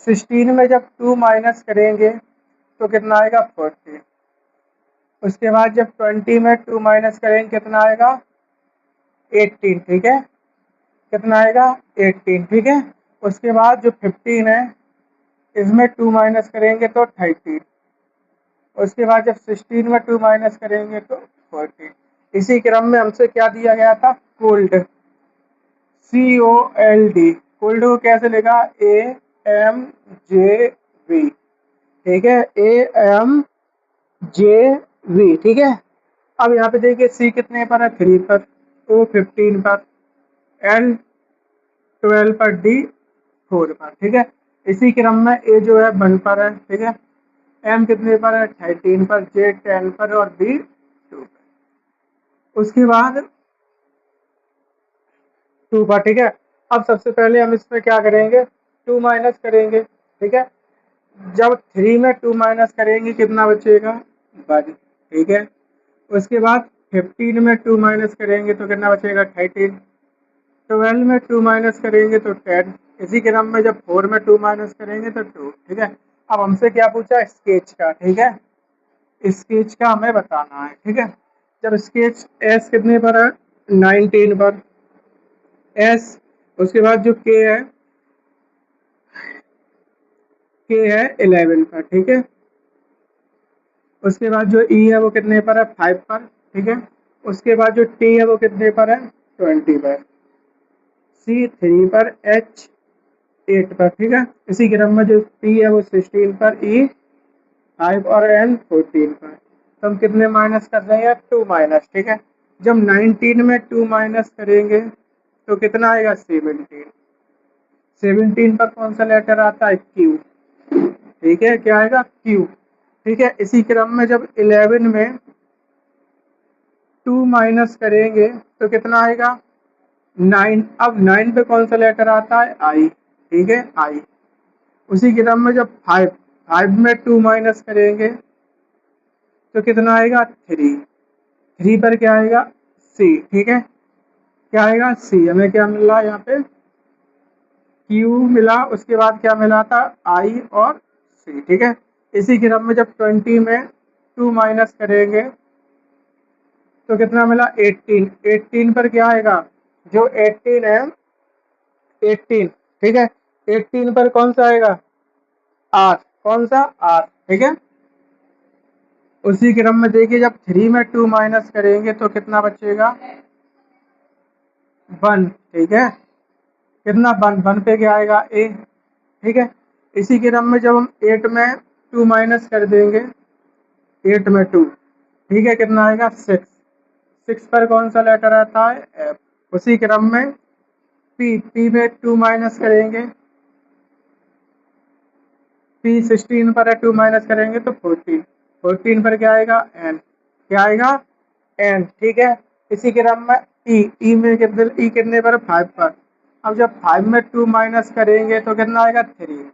16 में जब 2 माइनस करेंगे तो कितना आएगा, 14। उसके बाद जब 20 में 2 माइनस करेंगे कितना आएगा, 18, ठीक है। कितना आएगा, 18, ठीक है। उसके बाद जो 15 है इसमें 2 माइनस करेंगे तो 13। उसके बाद जब 16 में 2 माइनस करेंगे तो 14। इसी क्रम में हमसे क्या दिया गया था, कोल्ड, COLD, कोल्ड को कैसे लिखा, AMJV, ठीक है। AMJV, ठीक है। अब यहाँ पे देखिए C कितने पर है, 3 पर, O 15 पर, L 12 पर, D 4 पर, ठीक है। इसी क्रम में A जो है 1 पर है, ठीक है। M कितने पर है, 13 पर, J 10 पर और B 2 पर। उसके बाद 2 पर, ठीक है। अब सबसे पहले हम इसमें क्या करेंगे, 2 माइनस करेंगे, ठीक है। जब 3 में 2 माइनस करेंगे कितना बचेगा 1, ठीक है। उसके बाद 15 में 2 माइनस करेंगे तो कितना बचेगा 13। 12 में 2 माइनस करेंगे तो 10। इसी क्रम में जब 4 में 2 माइनस करेंगे तो 2, ठीक है। अब हमसे क्या पूछा स्केच का, ठीक है, स्केच का हमें बताना है, ठीक है। जब स्केच एस कितने पर है 19 पर, एस, उसके बाद जो के है 11 पर, ठीक है। उसके बाद जो ई है वो कितने पर है 5 पर, ठीक है। उसके बाद जो टी है वो कितने पर है 20 पर, सी 3 पर, एच 8 पर, ठीक है। इसी क्रम में जो टी है वो 16 पर, ई 5 और एन 14 पर। तो हम कितने माइनस कर रहे हैं 2 माइनस, ठीक है। जब 19 में 2 माइनस करेंगे तो कितना आएगा 17। 17 पर कौन सा लेटर आता है क्यू, ठीक है, क्या आएगा क्यू, ठीक है। इसी क्रम में जब 11 में 2 माइनस करेंगे तो कितना आएगा 9। अब 9 पे कौन सा लेटर आता है आई, ठीक है, आई। उसी क्रम में जब 5 में 2 माइनस करेंगे तो कितना आएगा 3। 3 पर क्या आएगा सी, ठीक है, क्या आएगा सी। हमें क्या मिला यहाँ पे क्यू मिला, उसके बाद क्या मिला था आई और सी, ठीक है। इसी क्रम में जब 20 में 2 माइनस करेंगे तो कितना मिला 18। 18 पर क्या आएगा जो 18 है 18, ठीक है। 18 पर कौन सा आएगा आर, कौन सा आर, ठीक है। उसी क्रम में देखिए जब 3 में 2 माइनस करेंगे तो कितना बचेगा 1, ठीक है। कितना 1, 1 पे क्या आएगा ए, ठीक है। इसी क्रम में जब हम 8 में 2 माइनस कर देंगे 8 में 2, ठीक है, कितना आएगा 6। 6 पर कौन सा लेटर आता है एफ। उसी क्रम में पी में 2 माइनस करेंगे, पी 16 पर है 2 माइनस करेंगे तो 14। 14 पर क्या आएगा एन, क्या आएगा एन, ठीक है। इसी क्रम में ई में कितने पर 5 पर। अब जब 5 में 2 माइनस करेंगे तो कितना आएगा 3।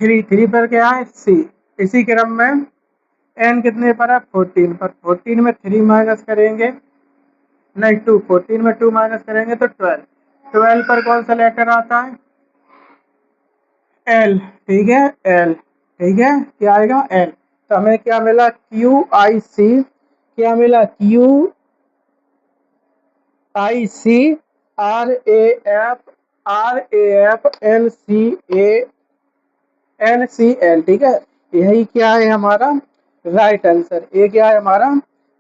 3 पर क्या है सी। इसी क्रम में एन कितने पर है 14 पर। 14 में 3 माइनस करेंगे, नहीं 2, 14 में 2 माइनस करेंगे तो 12। 12 पर कौन सा लेटर आता है एल, ठीक है, एल, ठीक है, क्या आएगा एल। तो हमें क्या मिला क्यू आई सी, क्या मिला Q I C F R A F N C L, ठीक है। यही क्या है हमारा राइट आंसर, ये क्या है हमारा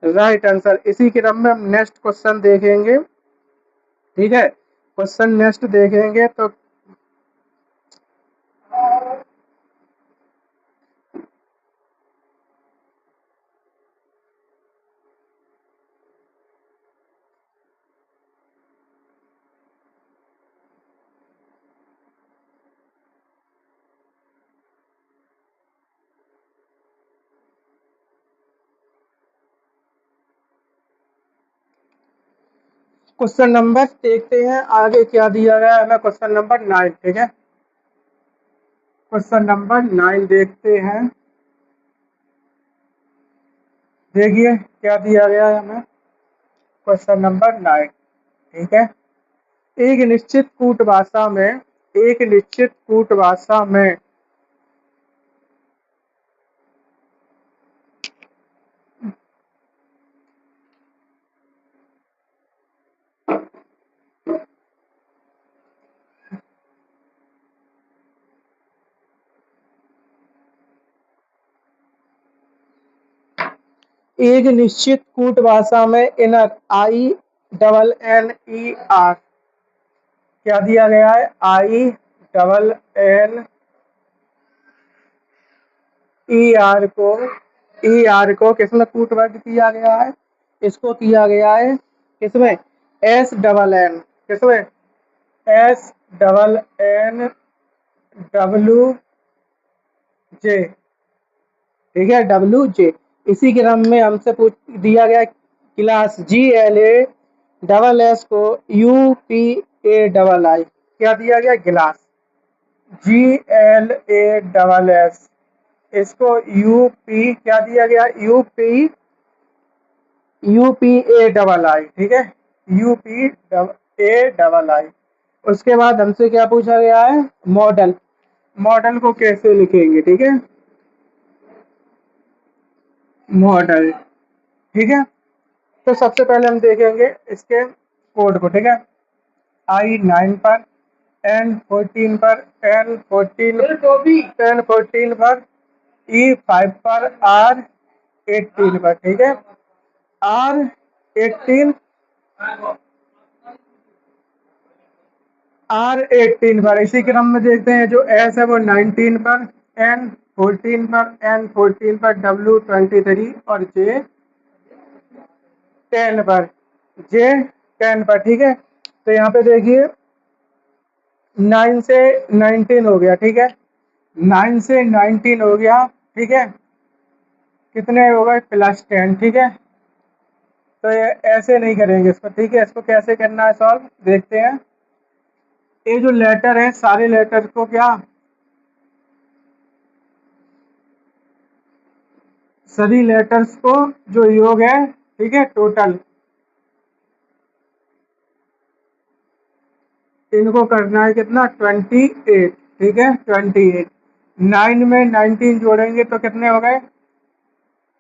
राइट आंसर। इसी क्रम में हम नेक्स्ट क्वेश्चन देखेंगे, ठीक है। क्वेश्चन नेक्स्ट देखेंगे तो क्वेश्चन नंबर देखते हैं आगे क्या दिया गया है हमें। क्वेश्चन नंबर 9, ठीक है। क्वेश्चन नंबर 9 देखते हैं, देखिए क्या दिया गया है हमें। क्वेश्चन नंबर 9, ठीक है। एक निश्चित कूट भाषा में, एक निश्चित कूट भाषा में एक निश्चित कूट भाषा में inner I double N E R, क्या दिया गया है I double N E R को किसमें कूटवर्ग किया गया है, इसको किया गया है किसमें एस डबल एन, किसमें S double N W J, ठीक है, डब्ल्यू जे। इसी क्रम में हमसे पूछ दिया गया class G L A double S को U P A double I, क्या दिया गया गिलास, GLASS, इसको UP क्या दिया गया, UPAII, ठीक है, UPAII। उसके बाद हमसे क्या पूछा गया है, मॉडल। मॉडल को कैसे लिखेंगे, ठीक है, मॉडल, ठीक है। तो सबसे पहले हम देखेंगे इसके कोड को, ठीक है। I9 पर, N14 पर, N14 पर, E5 पर, R18 पर, ठीक है, R18 पर। इसी क्रम में देखते हैं जो S है वो 19 पर, N14 पर, N14 पर, W23 और J10 पर, J10 पर, ठीक है। तो यहाँ पे देखिए 9 से 19 हो गया, ठीक है, 9 से 19 हो गया, ठीक है, कितने हो गए, +10, ठीक है। तो ये ऐसे नहीं करेंगे इसको, ठीक है। इसको कैसे करना है सॉल्व, देखते हैं। ये जो लेटर है सारे लेटर को क्या, सभी लेटर्स को जो योग है, ठीक है, टोटल इनको करना है कितना, 28, ठीक है, 28। 9 में 19 जोड़ेंगे तो कितने हो गए,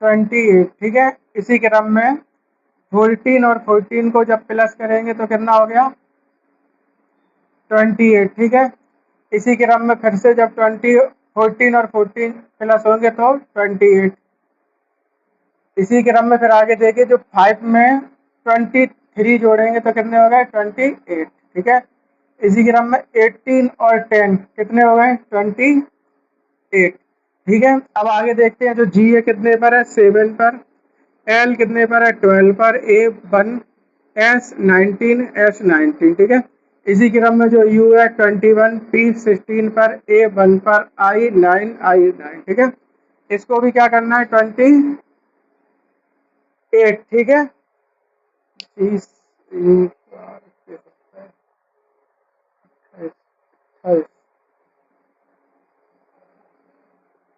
28, ठीक है। इसी क्रम में 14 और 14 को जब प्लस करेंगे तो कितना हो गया, 28, ठीक है। इसी क्रम में फिर से जब 14 और 14 प्लस होंगे तो 28। इसी क्रम में फिर आगे देखिए जो 5 में 23 जोड़ेंगे तो कितने हो गए, 28, ठीक है। इसी क्रम में 18 और 10 कितने हो गए, 28, ठीक है। अब आगे देखते हैं जो जी है कितने पर है, 7 पर, एल कितने पर है, 12 पर, A1, S19, ठीक है। इसी क्रम में जो यू है 21, P16 पर, A1 पर, I9, ठीक है। इसको भी क्या करना है, 28, ठीक है। इस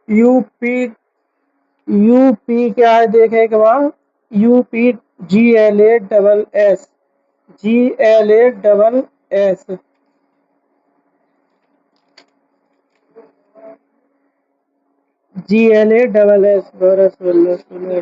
यूपी, यूपी क्या है देखें एक बार, यूपी GLASS, GLASS, GLASS, बारह सोलह सोलह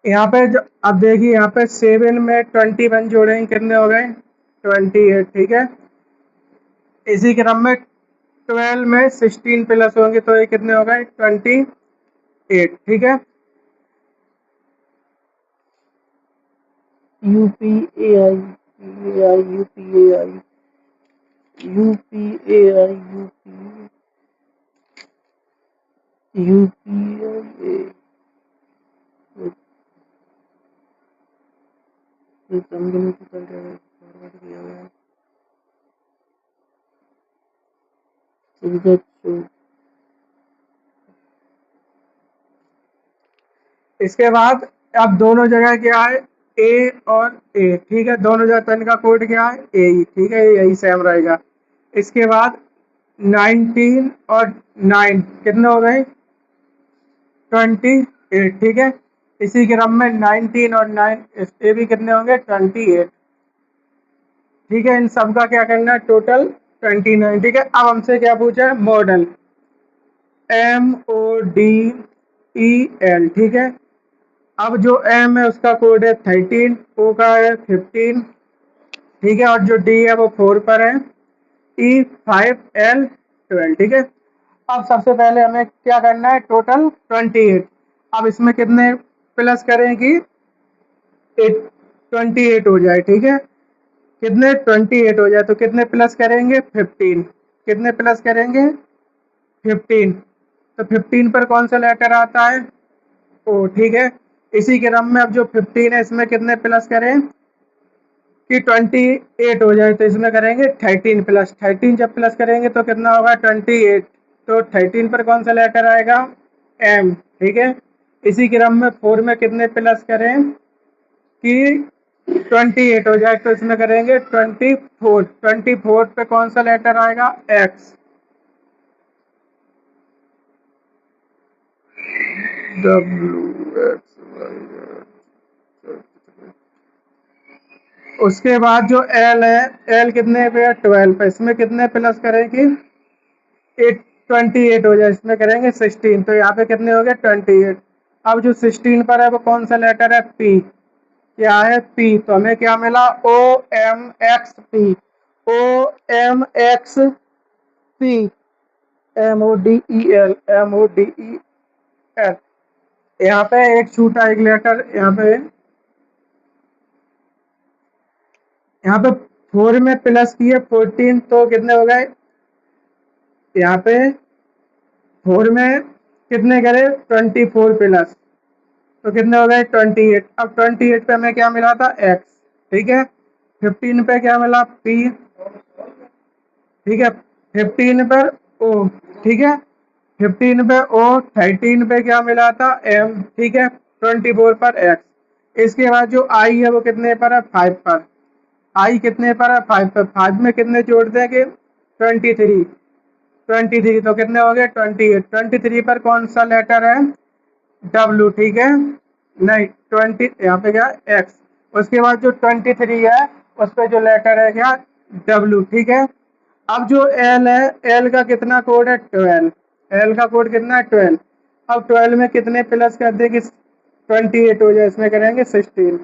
यहाँ पे अब देखिए यहाँ पे 7 में 21 जोड़ेंगे कितने हो गए, 28, ठीक है। इसी क्रम में 12 में 16 प्लस होंगे तो ये कितने हो गए, 28, ठीक है। UPAI, UPAI, UPAI, UPAI, समझ नहीं चल रहा है, फॉरवर्ड किया हुआ है, इसके बाद अब दोनों जगह क्या है, ए और ए, ठीक है, दोनों जगह तन का कोड क्या है, ए ही, ठीक है, यही सेम रहेगा। इसके बाद 19 और 9 कितने हो गए, 28, ठीक है। इसी क्रम में 19 और 9 ये भी कितने होंगे, 28, ठीक है। इन सब का क्या करना है, टोटल 29, ठीक है। अब हमसे क्या पूछा है, मॉडल, MODEL, ठीक है। अब जो M है उसका कोड है 13, O का है 15, ठीक है, और जो D है वो 4 पर है, E5L12, ठीक है। अब सबसे पहले हमें क्या करना है, टोटल 28। अब इसमें कितने प्लस करें कि 28 हो जाए, ठीक है, कितने 28 हो जाए तो कितने प्लस करेंगे, 15, कितने प्लस करेंगे, 15। तो 15 पर कौन सा लेटर आता है, ओ, ठीक है। इसी क्रम में अब जो 15 है इसमें कितने प्लस करें कि 28 हो जाए तो इसमें करेंगे 13 प्लस, 13 जब प्लस करेंगे तो कितना होगा, 28। तो 13 पर कौन सा लेटर आएगा, एम, ठीक है। इसी क्रम में 4 में कितने प्लस करें कि 28 हो जाए, तो इसमें करेंगे 24। 24 पे कौन सा लेटर आएगा? एक्स। W x. उसके बाद जो एल है, एल कितने पे है? 12 पे। इसमें कितने प्लस करेंगे? 28 हो जाए, इसमें करेंगे 16। तो यहाँ पे कितने हो गए? 28। अब जो 16 पर है वो कौन सा लेटर है? पी। क्या है? पी। तो हमें क्या मिला? O M X P. O M X P. M O D E L. M O D E L. यहाँ पे एक छूटा एक लेटर, यहाँ पे 4 में प्लस किए 14, तो कितने हो गए? यहाँ पे 4 में कितने करे? 24 प्लस, तो कितने हो गए? 28। अब 28 पे हमें क्या मिला था? एक्स। ठीक है। 15 पे क्या मिला? पी। ठीक है। 15 पर ओ। ठीक है। 15 पे ओ। 13 पे क्या मिला था? एम। ठीक है। 24 पर एक्स। इसके बाद जो आई है वो कितने पर है? 5 पर। आई कितने पर है? 5 पर। 5 में कितने जोड़ देंगे? 23। 23 तो कितने हो गए? 28। 23 पर कौन सा लेटर है? डब्लू। ठीक है। नहीं, 20 यहाँ पे क्या? एक्स। उसके बाद जो 23 है उस पे जो लेटर है क्या? डब्लू। ठीक है। अब जो एल है, एल का कितना कोड है? 12। एल का कोड कितना है? 12। अब 12 में कितने प्लस कर देंगे? 28 हो जाए, इसमें करेंगे 16।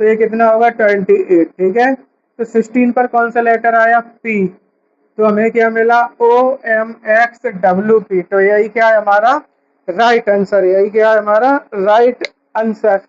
तो ये कितना होगा? 28। ठीक है। तो 16 पर कौन सा लेटर आया? पी। तो हमें क्या मिला? O M X W P. तो यही क्या है हमारा राइट आंसर? यही क्या है हमारा राइट आंसर?